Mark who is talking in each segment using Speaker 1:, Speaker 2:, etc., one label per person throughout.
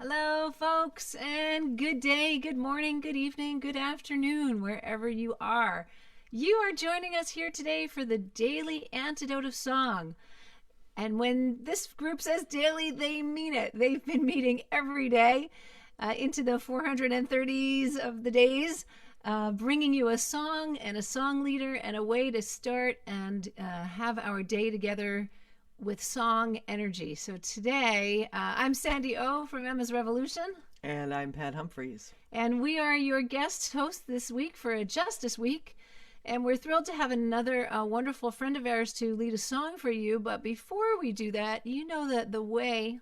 Speaker 1: Hello, folks, and good day, good morning, good evening, good afternoon, wherever you are. You are joining us here today for the Daily Antidote of Song. And when this group says daily, they mean it. They've been meeting every day into the 430s of the days, bringing you a song and a song leader and a way to start and have our day together with song energy. So today, I'm Sandy O from Emma's Revolution.
Speaker 2: And I'm Pat Humphreys.
Speaker 1: And we are your guest hosts this week for a Justice Week. And we're thrilled to have another wonderful friend of ours to lead a song for you. But before we do that, you know that the way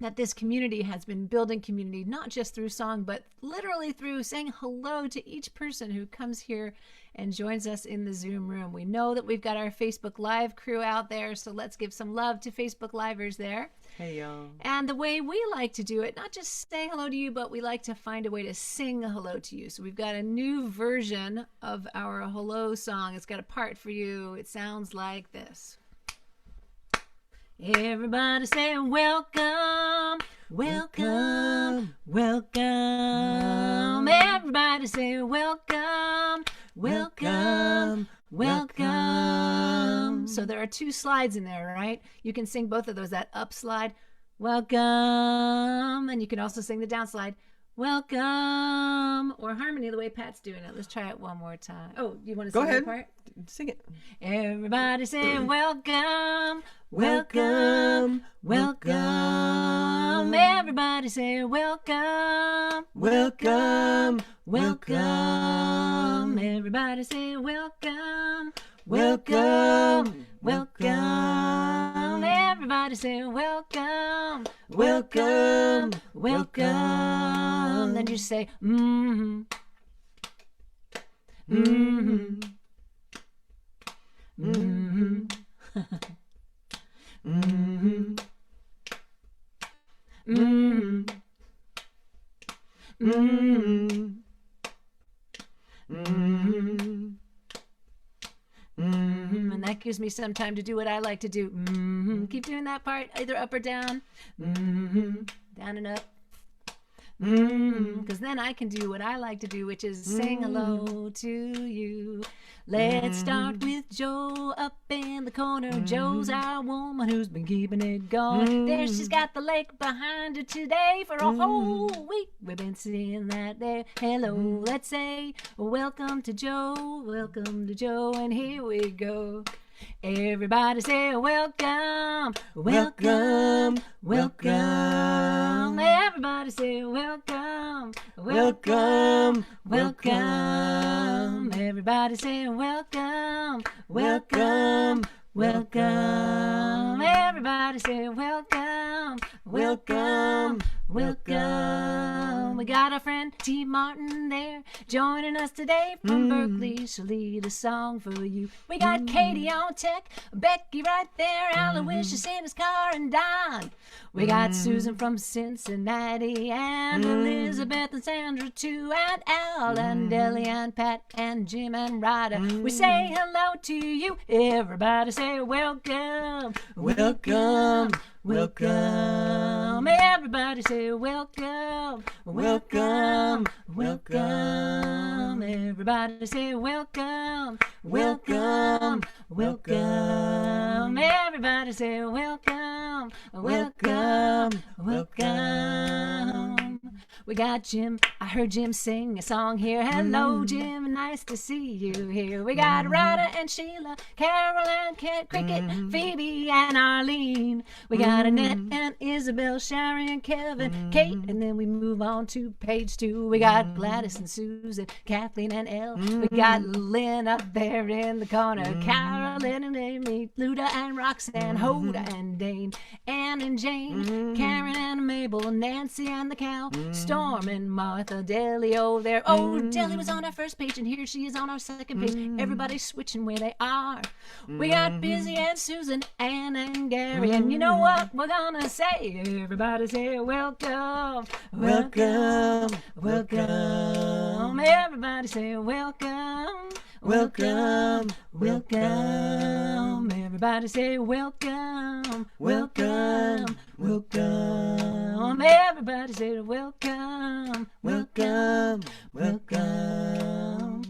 Speaker 1: that this community has been building community, not just through song, but literally through saying hello to each person who comes here and joins us in the Zoom room. We know that we've got our Facebook Live crew out there, so let's give some love to Facebook Livers there.
Speaker 2: Hey, y'all.
Speaker 1: And the way we like to do it, not just say hello to you, but we like to find a way to sing a hello to you. So we've got a new version of our hello song. It's got a part for you. It sounds like this. Everybody say welcome, welcome, welcome. Everybody say welcome, welcome, welcome. So there are two slides in there, right? You can sing both of those, that up slide, welcome, and you can also sing the down slide, welcome, or harmony the way Pat's doing it. Let's try it one more time. Oh, you want to sing that part?
Speaker 2: Sing it.
Speaker 1: Everybody say welcome, welcome, welcome. Everybody say welcome, welcome, welcome. Everybody say welcome, welcome, welcome. Everybody say welcome, welcome, welcome. Then you say mm-hmm, mm-hmm, mm-hmm, mm-hmm, mm-hmm, mm-hmm, mm-hmm. Mm-hmm. And that gives me some time to do what I like to do. Mm-hmm. Keep doing that part, either up or down. Mm-hmm. Down and up. Because then I can do what I like to do, which is sing hello to you. Let's start with Joe up in the corner. Joe's our woman who's been keeping it going. There she's got the lake behind her today. For a whole week we've been seeing that there. Hello, let's say welcome to Joe, welcome to Joe, and here we go. Everybody say welcome, welcome, welcome. Everybody say welcome, welcome, welcome. Everybody say welcome, welcome, welcome. Everybody say welcome, welcome, welcome. We got our friend T. Martin there joining us today from Berkeley. She'll lead a song for you. We got Katie on tech, Becky right there, Aloysius in his car, and Don. We got Susan from Cincinnati, and Elizabeth and Sandra too, and Al and Ellie and Pat and Jim and Ryder. We say hello to you. Everybody say welcome, welcome, welcome. Everybody say welcome, welcome, welcome. Everybody say welcome, welcome, welcome. Everybody say welcome, welcome, welcome. We got Jim. I heard Jim sing a song here. Hello, Jim. Nice to see you here. We got Ryder and Sheila, Carol and Kent, Cricket, Phoebe and Arlene. We got Annette and Isabel, Sherry and Kevin, Kate, and then we move on to page 2. We got Gladys and Susan, Kathleen and Elle. We got Lynn up there in the corner, Carolyn and Amy, Luda and Roxanne, Hoda and Dane, Ann and Jane, Karen and Mabel, Nancy and the cow, Storm and Martha, Delio there. Oh, Deli was on our first page, and here she is on our second page. Everybody's switching where they are. We got Busy and Susan, Ann and Gary, and you know what we're gonna say? Everybody say welcome, welcome, welcome. Everybody say welcome, welcome, welcome. Everybody say welcome, welcome, welcome. Everybody say welcome, welcome, welcome.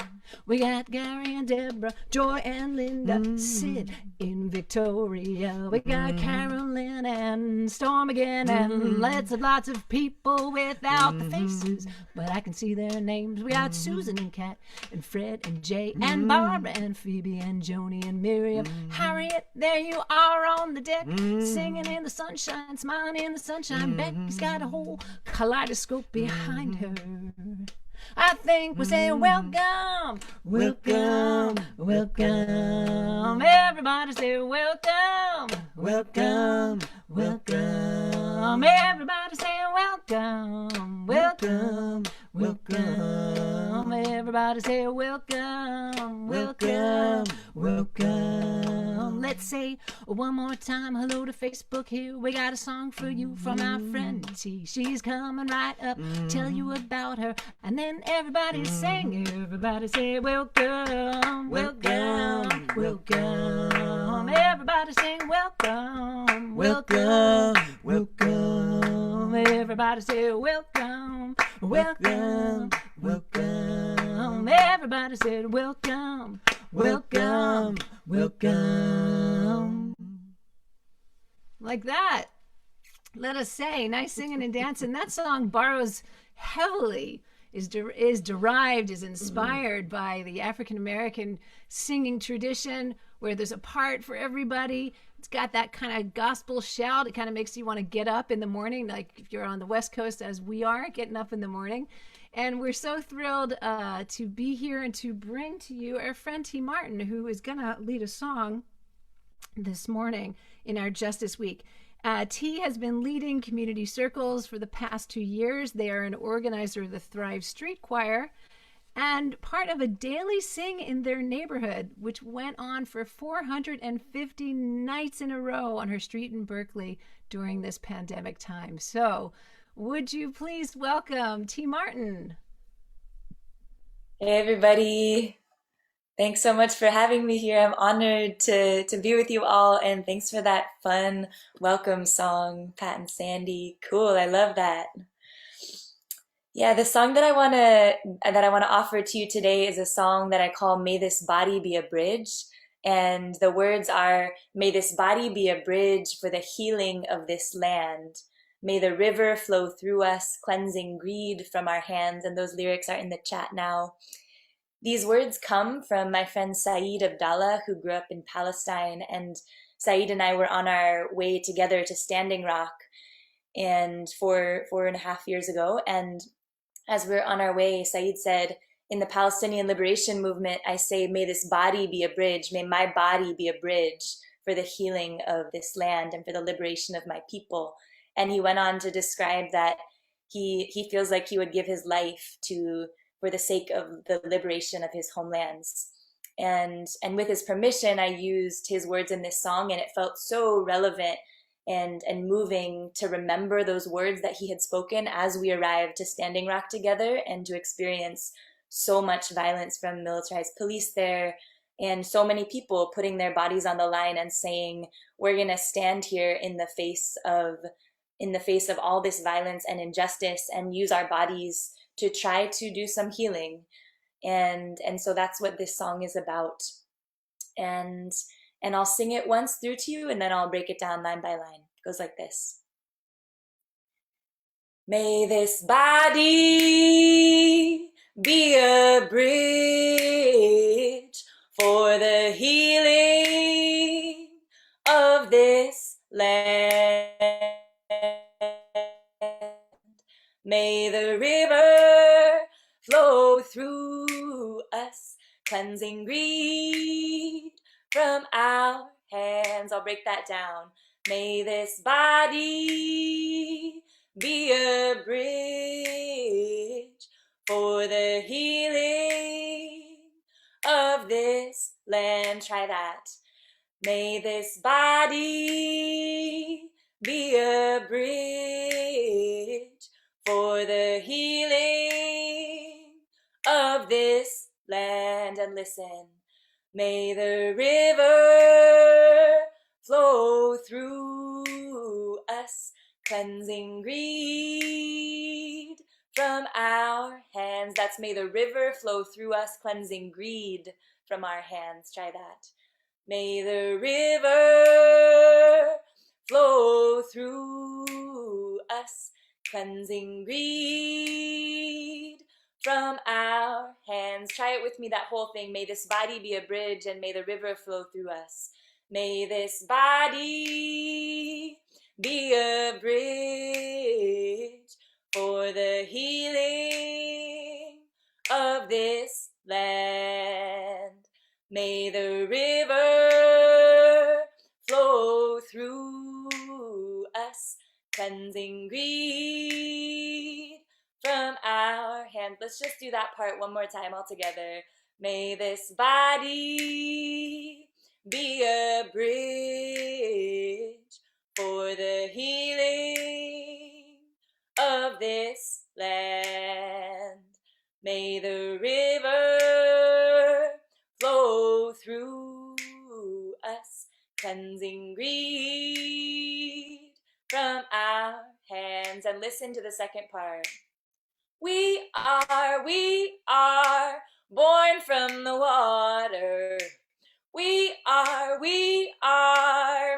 Speaker 1: We got Gary and Deborah, Joy and Linda, Sid in Victoria. We got Carolyn and Storm again, and lots of people without the faces, but I can see their names. We got Susan and Kat and Fred and Jay and Barbara and Phoebe and Joni and Miriam. Harriet, there you are on the deck, singing in the sunshine, smiling in the sunshine. Becky's got a whole kaleidoscope behind her. I think we're saying welcome, welcome, welcome. Everybody say welcome, welcome, welcome. Everybody say welcome, welcome, welcome. Everybody say welcome, welcome, welcome. Let's say one more time hello to Facebook here. We got a song for you from our friend T. She's coming right up, tell you about her, and then everybody sing. Everybody say welcome, welcome, welcome. Everybody sing welcome, welcome, welcome. Everybody say welcome, welcome, welcome. Everybody said welcome, welcome, welcome. Like that. Let us say, nice singing and dancing. That song borrows heavily, is derived, is inspired by the African American singing tradition, where there's a part for everybody. It's got that kind of gospel shout. It kind of makes you want to get up in the morning, like if you're on the West Coast, as we are, getting up in the morning. And we're so thrilled to be here and to bring to you our friend T. Martin, who is going to lead a song this morning in our Justice Week. T has been leading community circles for the past 2 years. They are an organizer of the Thrive Street Choir and part of a daily sing in their neighborhood, which went on for 450 nights in a row on her street in Berkeley during this pandemic time. So would you please welcome T. Martin?
Speaker 3: Hey everybody. Thanks so much for having me here. I'm honored to be with you all, and thanks for that fun welcome song, Pat and Sandy. Cool, I love that. Yeah, the song that I wanna offer to you today is a song that I call May This Body Be a Bridge. And the words are, may this body be a bridge for the healing of this land. May the river flow through us, cleansing greed from our hands. And those lyrics are in the chat now. These words come from my friend Saeed Abdallah, who grew up in Palestine. And Saeed and I were on our way together to Standing Rock and 4.5 years ago. And as we were on our way, Saeed said, in the Palestinian liberation movement, I say, may this body be a bridge. May my body be a bridge for the healing of this land and for the liberation of my people. And he went on to describe that he feels like he would give his life for the sake of the liberation of his homelands. And with his permission, I used his words in this song, and it felt so relevant and moving to remember those words that he had spoken as we arrived to Standing Rock together and to experience so much violence from militarized police there, and so many people putting their bodies on the line and saying, we're going to stand here in the face of all this violence and injustice and use our bodies to try to do some healing. And so that's what this song is about. And I'll sing it once through to you, and then I'll break it down line by line. It goes like this. May this body be a bridge for the healing of this land. May the river flow through us, cleansing greed from our hands. I'll break that down. May this body be a bridge for the healing of this land. Try that. May this body be a bridge for the healing of this land. And listen, may the river flow through us, cleansing greed from our hands. That's may the river flow through us, cleansing greed from our hands. Try that. May the river flow through us, cleansing greed from our hands. Try it with me, that whole thing. May this body be a bridge, and may the river flow through us. May this body be a bridge for the healing of this land. May the river flow through us, cleansing greed from our hands. Let's just do that part one more time all together. May this body be a bridge for the healing of this land. May the river flow through us, cleansing greed from our hands. And listen to the second part. We are born from the water. We are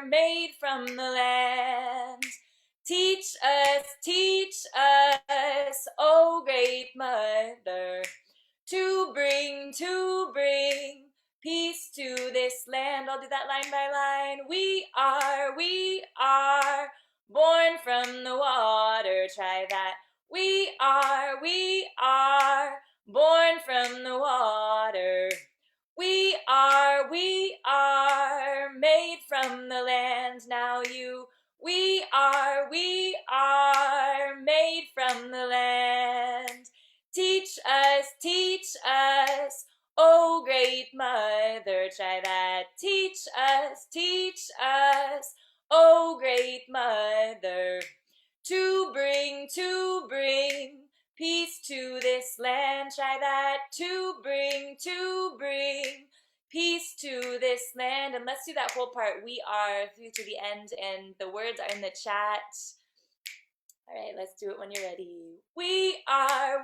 Speaker 3: made from the land. Teach us, oh great mother, to bring peace to this land. I'll do that line by line. We are born from the water. Try that. We are born from the water. We are made from the land. Now you. We are made from the land. Teach us, oh great mother. Try that. Teach us, oh great mother, to bring peace to this land. Try that. To bring peace to this land. And let's do that whole part. We are through to the end, and the words are in the chat. All right, let's do it when you're ready. We are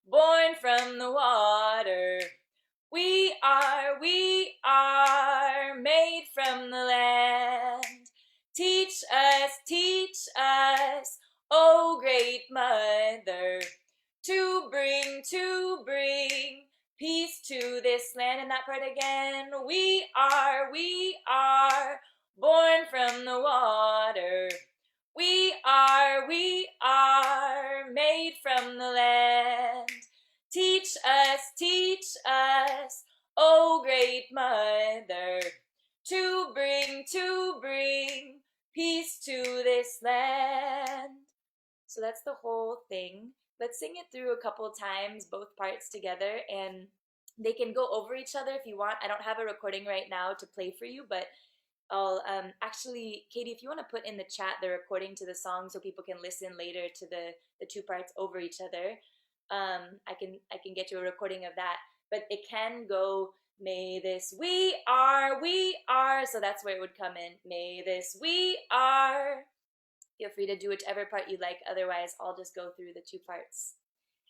Speaker 3: born from the water. We are made from the land. Teach us, oh great mother, to bring peace to this land. And that part again. We are born from the water. We are made from the land. Teach us, oh great mother, to bring peace to this land. So that's the whole thing. Let's sing it through a couple times, both parts together, and they can go over each other if you want. I don't have a recording right now to play for you, but I'll actually, Katie, if you want to put in the chat the recording to the song so people can listen later to the two parts over each other, I can get you a recording of that. But it can go, may this we are, so that's where it would come in. May this we are. Feel free to do whichever part you like. Otherwise, I'll just go through the two parts.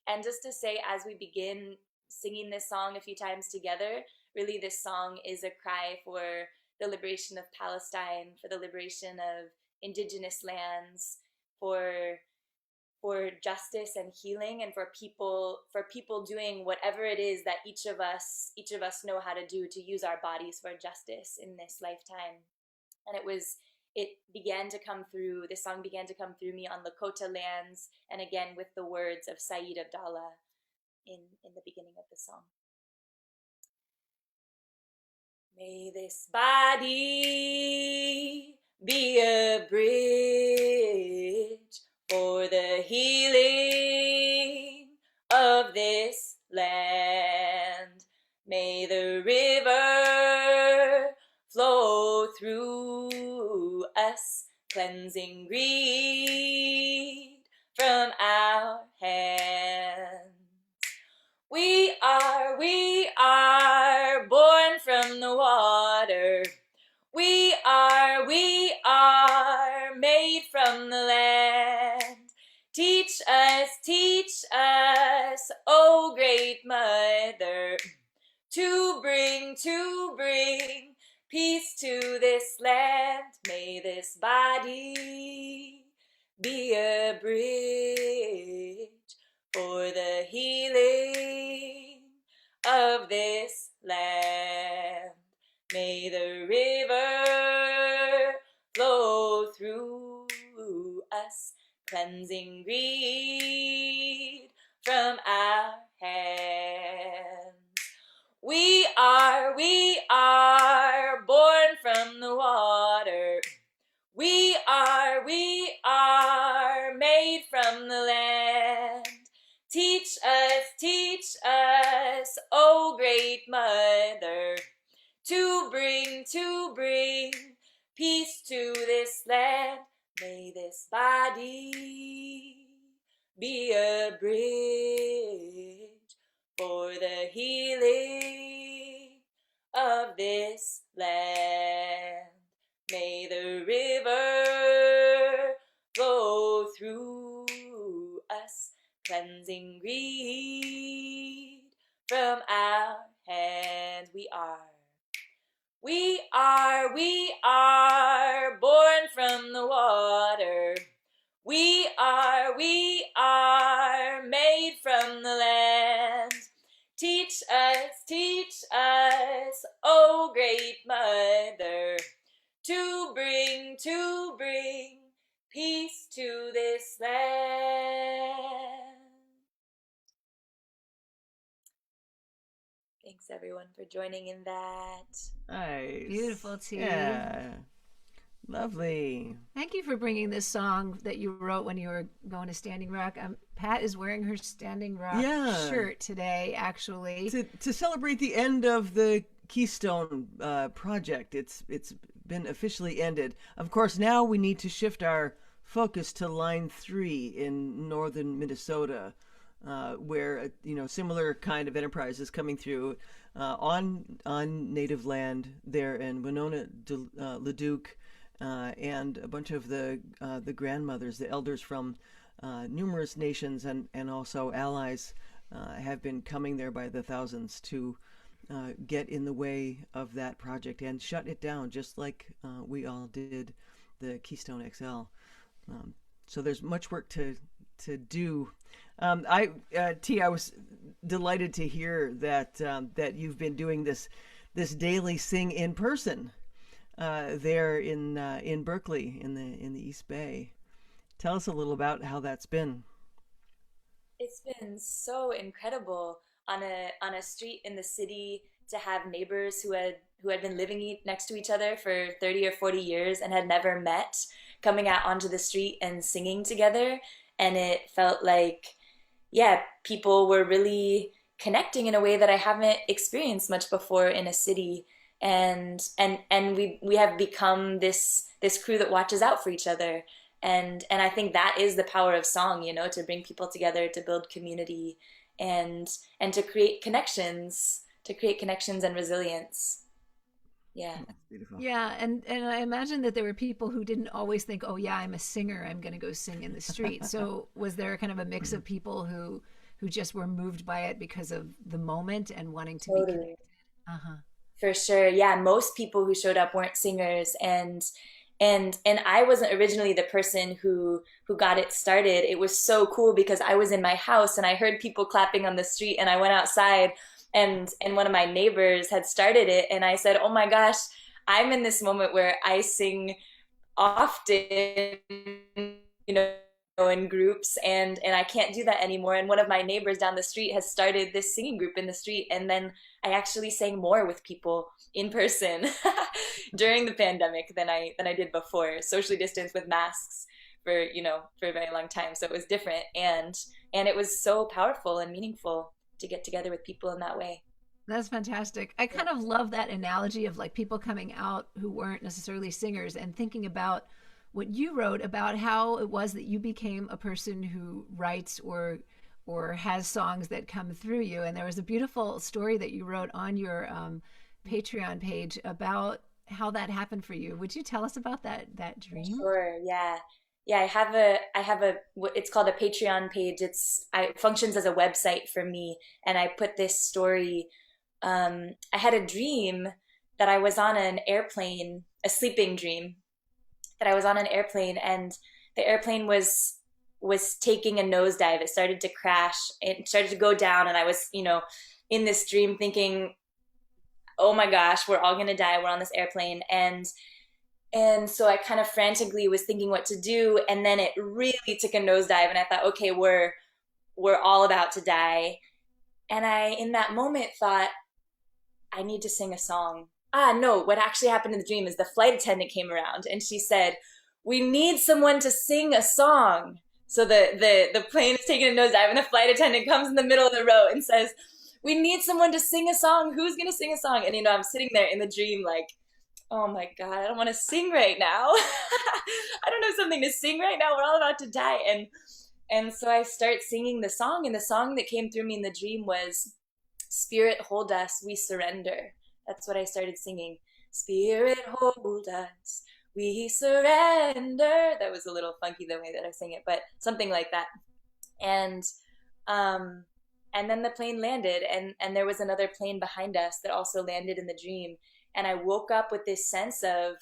Speaker 3: And just to say, as we begin singing this song a few times together, really this song is a cry for the liberation of Palestine, for the liberation of indigenous lands, for justice and healing, and for people doing whatever it is that each of us know how to do to use our bodies for justice in this lifetime. And this song began to come through me on Lakota lands, and again with the words of Saeed Abdallah in the beginning of the song. May this body be a bridge for the healing of this land. May the river flow through us, cleansing greed from our hands. We are born from the water. We to bring peace to this land. May this body be a bridge for the healing of this land. May the river flow through us, cleansing greed from our hands. We are born from the water. We are made from the land. Teach us, oh great mother, to bring peace to this land. May this body be a bridge for the healing of this land. May the river flow through us, cleansing greed from our hands. We are born from the water. We are made from the land. Teach us, oh great mother, to bring peace to this land. Thanks everyone for joining in that.
Speaker 2: Nice.
Speaker 1: Beautiful, T.
Speaker 2: Yeah. Lovely.
Speaker 1: Thank you for bringing this song that you wrote when you were going to Standing Rock. Pat is wearing her Standing Rock shirt today, actually.
Speaker 2: To celebrate the end of the Keystone project. It's been officially ended. Of course, now we need to shift our focus to Line 3 in northern Minnesota, where similar kind of enterprise is coming through on native land there in Winona, Leduc. And a bunch of the grandmothers, the elders from numerous nations and also allies have been coming there by the thousands to get in the way of that project and shut it down, just like we all did the Keystone XL. So there's much work to do. I was delighted to hear that you've been doing this daily sing in person. There in Berkeley in the East Bay. Tell us a little about how that's been.
Speaker 3: It's been so incredible on a street in the city to have neighbors who had been living next to each other for 30 or 40 years and had never met coming out onto the street and singing together. And it felt like, people were really connecting in a way that I haven't experienced much before in a city. And we have become this crew that watches out for each other, and I think that is the power of song, to bring people together, to build community, and to create connections and resilience. Yeah.
Speaker 2: That's beautiful.
Speaker 1: Yeah, and I imagine that there were people who didn't always think, oh yeah, I'm a singer, I'm going to go sing in the street. So was there kind of a mix of people who just were moved by it because of the moment and wanting to be connected? Uh-huh.
Speaker 3: For sure. Yeah, most people who showed up weren't singers, and I wasn't originally the person who got it started. It was so cool because I was in my house and I heard people clapping on the street, and I went outside and one of my neighbors had started it, and I said, "Oh my gosh, I'm in this moment where I sing often, in groups, and I can't do that anymore." And one of my neighbors down the street has started this singing group in the street, and then I actually sang more with people in person during the pandemic than I did before, socially distanced with masks for a very long time. So it was different, and it was so powerful and meaningful to get together with people in that way.
Speaker 1: That's fantastic. I kind of love that analogy of like people coming out who weren't necessarily singers and thinking about what you wrote about how it was that you became a person who writes or has songs that come through you. And there was a beautiful story that you wrote on your Patreon page about how that happened for you. Would you tell us about that dream?
Speaker 3: Sure. Yeah. I have it's called a Patreon page. It functions as a website for me, and I put this story I had a dream that I was on an airplane, a sleeping dream, that I was on an airplane and the airplane was taking a nosedive. It started to crash. It started to go down, and I was, in this dream thinking, "Oh my gosh, we're all gonna die. We're on this airplane." And so I kind of frantically was thinking what to do, and then it really took a nosedive, and I thought, "Okay, we're all about to die." And I, in that moment, thought, I need to sing a song. No, what actually happened in the dream is the flight attendant came around and she said, "We need someone to sing a song." So the plane is taking a nosedive and the flight attendant comes in the middle of the row and says, "We need someone to sing a song. Who's going to sing a song?" And, I'm sitting there in the dream like, oh my God, I don't want to sing right now. I don't have something to sing right now. We're all about to die. And so I start singing the song, and the song that came through me in the dream was, "Spirit, hold us, we surrender." That's what I started singing. "Spirit, hold us, we surrender." That was a little funky the way that I sang it, but something like that. And and then the plane landed, and there was another plane behind us that also landed in the dream. And I woke up with this sense of,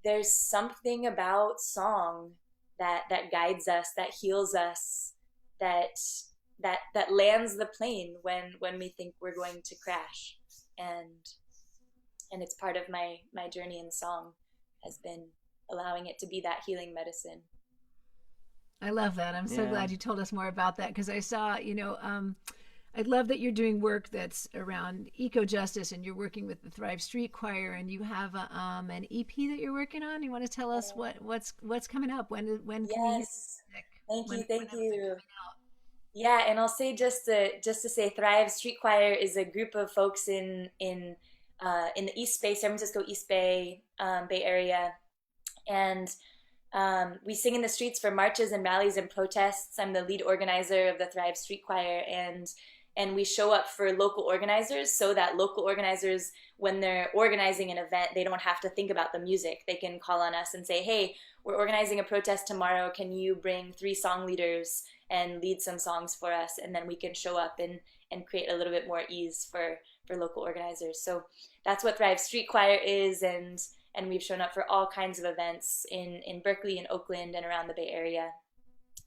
Speaker 3: there's something about song that guides us, that heals us, that that lands the plane when we think we're going to crash. And it's part of my journey in song, has been allowing it to be that healing medicine.
Speaker 1: I love that. I'm so
Speaker 2: Yeah.
Speaker 1: glad you told us more about that, because I saw, I love that you're doing work that's around eco justice, and you're working with the Thrive Street Choir, and you have an EP that you're working on. You want to tell us what's coming up? When can we hear
Speaker 3: Yes,
Speaker 1: music?
Speaker 3: thank you, thank
Speaker 1: When's it
Speaker 3: you.
Speaker 1: coming out?
Speaker 3: Yeah, and I'll say, just to say, Thrive Street Choir is a group of folks in the East Bay, San Francisco East Bay, Bay Area, and we sing in the streets for marches and rallies and protests. I'm the lead organizer of the Thrive Street Choir, and we show up for local organizers, so that local organizers, when they're organizing an event, they don't have to think about the music. They can call on us and say, "Hey, we're organizing a protest tomorrow. Can you bring 3 song leaders and lead some songs for us?" And then we can show up and create a little bit more ease for local organizers. So that's what Thrive Street Choir is, and we've shown up for all kinds of events in Berkeley and Oakland and around the Bay Area.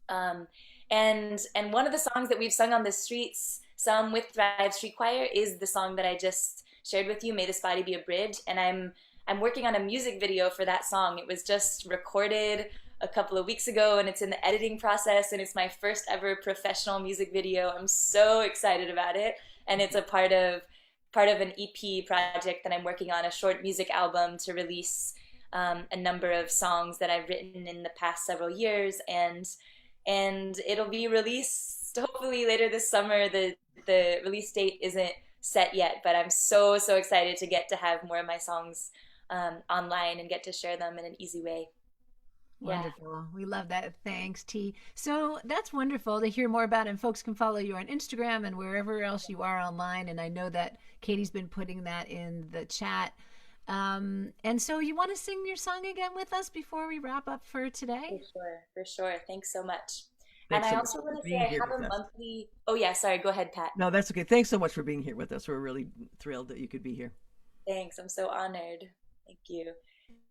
Speaker 3: Um, and one of the songs that we've sung on the streets, some with Thrive Street Choir, is the song that I just shared with you, "May This Body Be a Bridge." And I'm working on a music video for that song. It was just recorded a couple of weeks ago, and it's in the editing process, and it's my first ever professional music video. I'm so excited about it, and it's a part of an EP project that I'm working on, a short music album to release a number of songs that I've written in the past several years, and it'll be released hopefully later this summer. The release date isn't set yet, but I'm so excited to get to have more of my songs online and get to share them in an easy way. Yeah.
Speaker 1: Wonderful. We love that. Thanks, T. So that's wonderful to hear more about it. And folks can follow you on Instagram and wherever else you are online. And I know that Katie's been putting that in the chat. And so you want to sing your song again with us before we wrap up for
Speaker 3: For
Speaker 1: today?
Speaker 3: sure, for sure. Thanks so much. And
Speaker 2: Thanks
Speaker 3: I
Speaker 2: so much
Speaker 3: also
Speaker 2: for
Speaker 3: want to say
Speaker 2: being
Speaker 3: I
Speaker 2: here
Speaker 3: have
Speaker 2: with
Speaker 3: a
Speaker 2: us.
Speaker 3: monthly. Oh yeah, sorry. Go ahead, Pat.
Speaker 2: No, that's okay. Thanks so much for being here with us. We're really thrilled that you could be here.
Speaker 3: Thanks. I'm so honored. Thank you.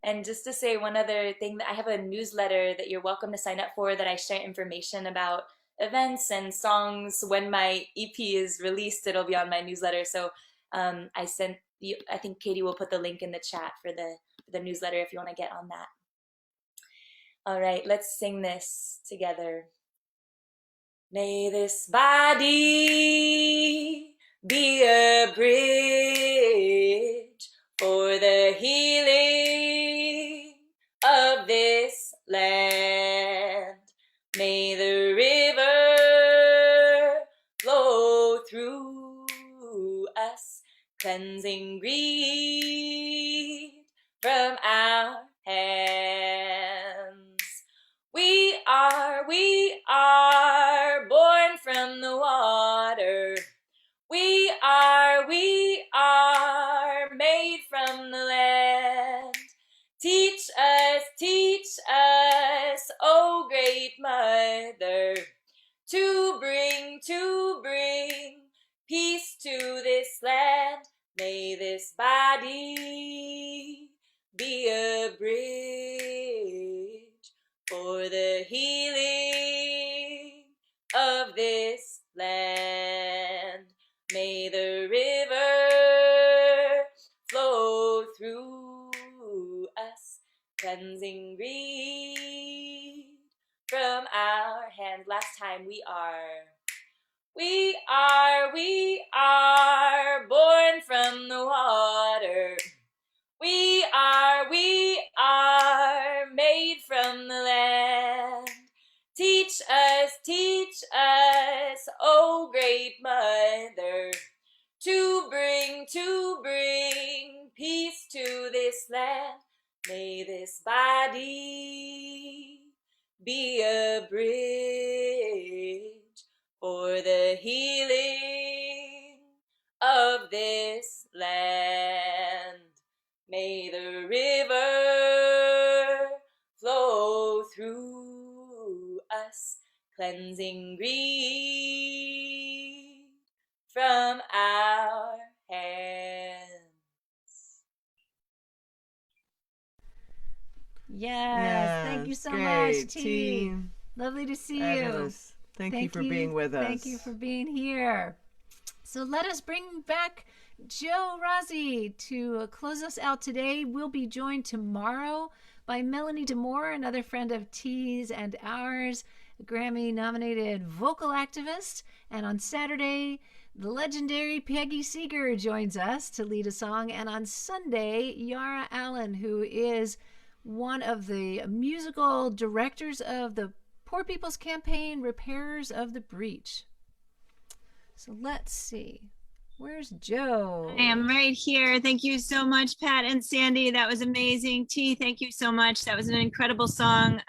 Speaker 3: And just to say one other thing, that I have a newsletter that you're welcome to sign up for, that I share information about events and songs. When my EP is released, it'll be on my newsletter. So I sent you. I think Katie will put the link in the chat for the newsletter if you want to get on that. All right, let's sing this together. May this body be a bridge for the healing of this land. May the river flow through us, cleansing greed from our hands. We are born from the water. We are made from the land. Teach us, oh great mother, to bring peace to this land. May this body be a bridge for the healing of this land. May the river flow through us, cleansing reed from our hand. Last time, we are born from the water. We are made from the land. Teach us, oh great mother, to bring peace to this land. May this body be a bridge for the healing of this land. May the river flow through us, cleansing reed from our hands.
Speaker 1: Yes, thank you so
Speaker 2: great.
Speaker 1: much, T. Lovely to see
Speaker 2: Fabulous.
Speaker 1: you.
Speaker 2: Thank you for being with us.
Speaker 1: Thank you for being here. So let us bring back Joe Rossi to close us out today. We'll be joined tomorrow by Melanie DeMore, another friend of T's and ours, a Grammy-nominated vocal activist. And on Saturday, the legendary Peggy Seeger joins us to lead a song. And on Sunday, Yara Allen, who is one of the musical directors of the Poor People's Campaign, Repairers of the Breach. So let's see. Where's Joe?
Speaker 4: I am right here. Thank you so much, Pat and Sandy. That was amazing. T, thank you so much. That was an incredible song.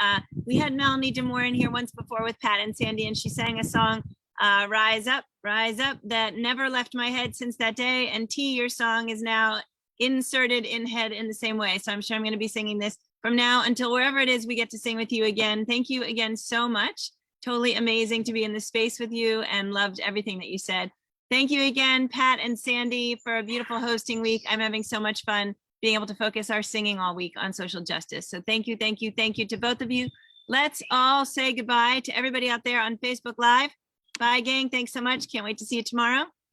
Speaker 4: We had Melanie DeMore in here once before with Pat and Sandy, and she sang a song, Rise Up, that never left my head since that day. And T, your song is now inserted in head in the same way. So I'm sure I'm going to be singing this from now until wherever it is we get to sing with you again. Thank you again so much. Totally amazing to be in this space with you and loved everything that you said. Thank you again, Pat and Sandy, for a beautiful hosting week. I'm having so much fun being able to focus our singing all week on social justice. So thank you to both of you. Let's all say goodbye to everybody out there on Facebook Live. Bye, gang. Thanks so much. Can't wait to see you tomorrow.